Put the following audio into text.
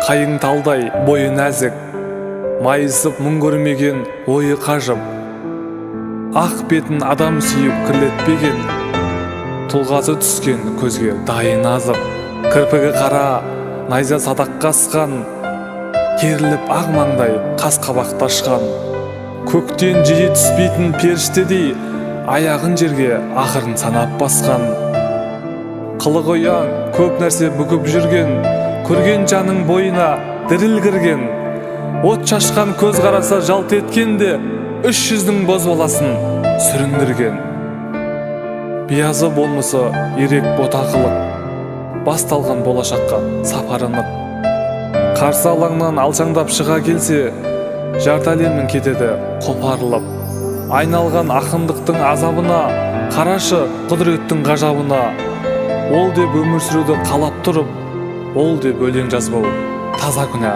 қайың талдай бойы нәзік, майысып мұң көрмеген ойы қажып, ақ бетін адам сүйіп кірлетпеген, тұлғасы түскен көзге дайын азып, кірпігі қара найза садаққа асқан, керіліп ақ маңдай қас қабақты ашқан, көктен жиі түспейтін періштедей аяғын жерге ақырын санап басқан, қылығы ұяң көп нәрсе бүгіп жүрген, көрген жаның бойына діріл кірген, от шашқан көз қараса жалт еткенде 300-дің бозбаласын сүріндірген. Биязы болмысы ерек ботақылық, басталған болашаққа сапарынып, қарсы алаңнан алшаңдап шыға келсе, жарты әлемнің кетеді қопарылып. Айналған ақындықтың азабына, қарашы құдіреттің ғажабына, ол деп өмір сүруді қалап тұрып, ол деп өлең жазбау таза күнә.